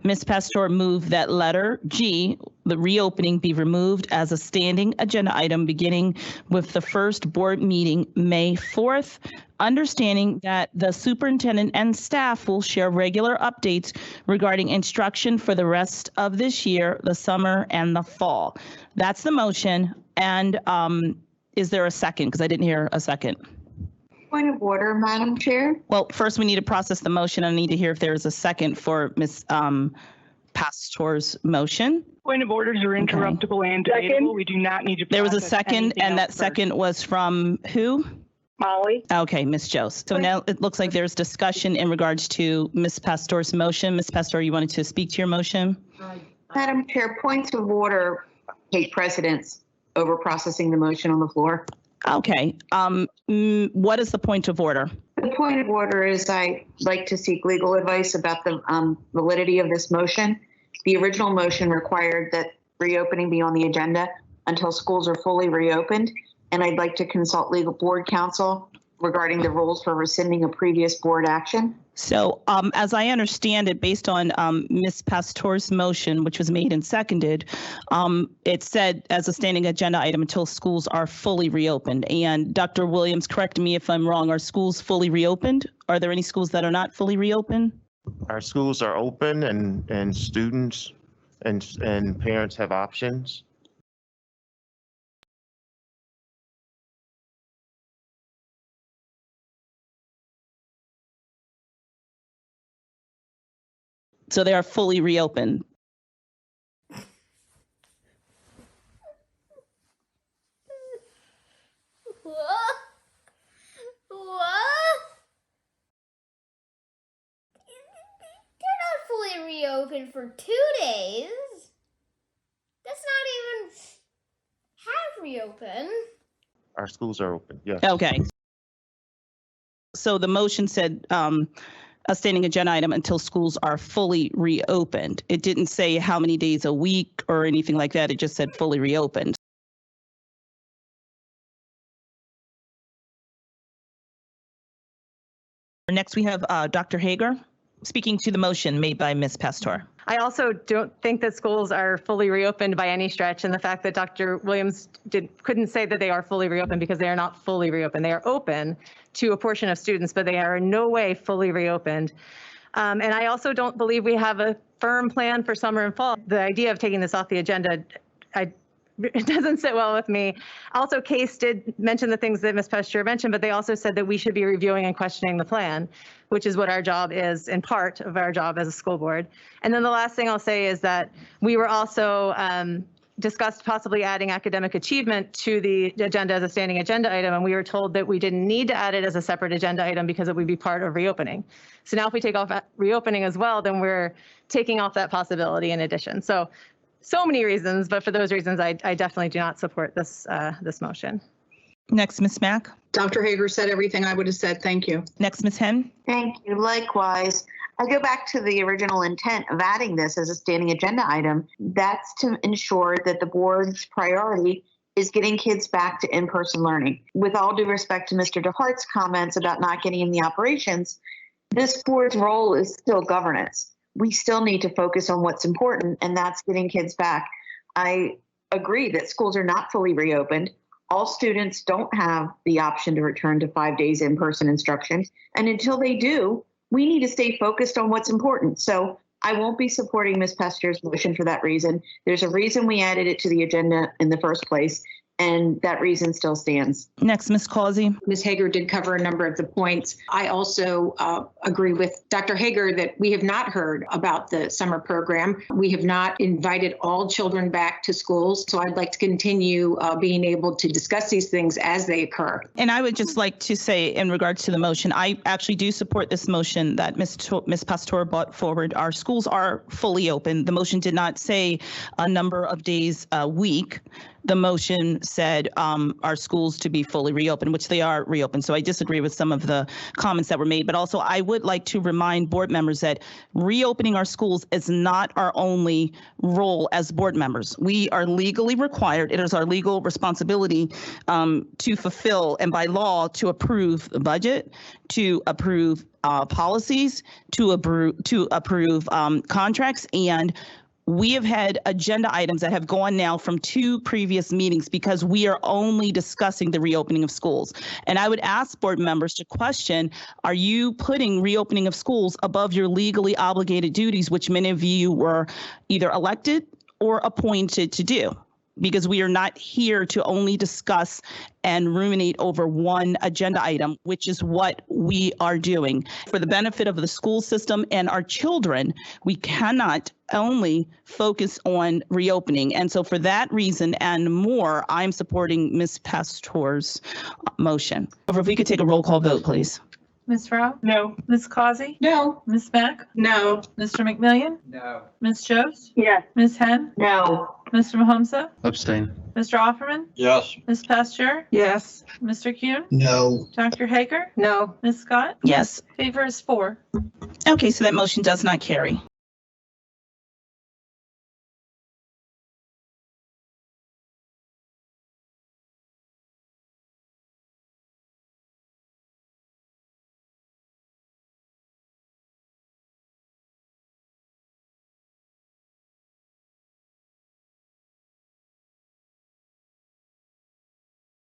Ms. Pastor moved that letter G, the reopening, be removed as a standing agenda item beginning with the first board meeting May 4th, understanding that the superintendent and staff will share regular updates regarding instruction for the rest of this year, the summer and the fall. That's the motion. And is there a second? Because I didn't hear a second. Point of order, Madam Chair. Well, first we need to process the motion. I need to hear if there's a second for Ms. Pastor's motion. Point of orders are interruptible and debatable. We do not need to. There was a second, and that second was from who? Molly. Okay, Ms. Jost. So now it looks like there's discussion in regards to Ms. Pastor's motion. Ms. Pastor, you wanted to speak to your motion? Madam Chair, points of order take precedence over processing the motion on the floor. Okay. What is the point of order? The point of order is I'd like to seek legal advice about the validity of this motion. The original motion required that reopening be on the agenda until schools are fully reopened, and I'd like to consult legal board counsel regarding the rules for rescinding a previous board action. So as I understand it, based on Ms. Pastor's motion, which was made and seconded, it said as a standing agenda item until schools are fully reopened. And Dr. Williams, correct me if I'm wrong, are schools fully reopened? Are there any schools that are not fully reopened? Our schools are open and students and parents have options. So they are fully reopened. What? They're not fully reopened for 2 days. That's not even half reopened. Our schools are open, yes. Okay. So the motion said a standing agenda item until schools are fully reopened. It didn't say how many days a week or anything like that. It just said fully reopened. Next, we have Dr. Hager speaking to the motion made by Ms. Pastor. I also don't think that schools are fully reopened by any stretch, and the fact that Dr. Williams couldn't say that they are fully reopened because they are not fully reopened. They are open to a portion of students, but they are in no way fully reopened. And I also don't believe we have a firm plan for summer and fall. The idea of taking this off the agenda, it doesn't sit well with me. Also, Case did mention the things that Ms. Pastor mentioned, but they also said that we should be reviewing and questioning the plan, which is what our job is, in part of our job as a school board. And then the last thing I'll say is that we were also discussed possibly adding academic achievement to the agenda as a standing agenda item, and we were told that we didn't need to add it as a separate agenda item because it would be part of reopening. So now if we take off reopening as well, then we're taking off that possibility in addition. So many reasons, but for those reasons, I definitely do not support this this motion. Next, Ms. Mack. Dr. Hager said everything I would have said. Thank you. Next, Ms. Henn. Thank you. Likewise, I go back to the original intent of adding this as a standing agenda item. That's to ensure that the board's priority is getting kids back to in-person learning. With all due respect to Mr. DeHart's comments about not getting in the operations, this board's role is still governance. We still need to focus on what's important, and that's getting kids back. I agree that schools are not fully reopened. All students don't have the option to return to 5 days in-person instruction. And until they do, we need to stay focused on what's important. So I won't be supporting Ms. Pastor's motion for that reason. There's a reason we added it to the agenda in the first place, and that reason still stands. Next, Ms. Causey. Ms. Hager did cover a number of the points. I also agree with Dr. Hager that we have not heard about the summer program. We have not invited all children back to schools. So I'd like to continue being able to discuss these things as they occur. And I would just like to say in regards to the motion, I actually do support this motion that Ms. Pastor brought forward. Our schools are fully open. The motion did not say a number of days a week. the motion said our schools to be fully reopened, which they are reopened. So I disagree with some of the comments that were made, but also I would like to remind board members that reopening our schools is not our only role as board members. We are legally required, it is our legal responsibility to fulfill and by law to approve the budget, to approve policies, to approve contracts, and we have had agenda items that have gone now from 2 previous meetings because we are only discussing the reopening of schools. And I would ask board members to question, are you putting reopening of schools above your legally obligated duties, which many of you were either elected or appointed to do? Because we are not here to only discuss and ruminate over one agenda item, which is what we are doing. For the benefit of the school system and our children, we cannot only focus on reopening. And so for that reason and more, I'm supporting Ms. Pastor's motion. If we could take a roll call vote, please. Ms. Rowe? No. Ms. Causey? No. Ms. Mack? No. Mr. McMillian? No. Ms. Jost? Yes. Ms. Henn? No. Mr. Mahomsa? Abstain. Mr. Offerman? Yes. Ms. Pasteur? Yes. Mr. Kuhn? No. Dr. Hager? No. Ms. Scott? Yes. Favor is 4. Okay, so that motion does not carry.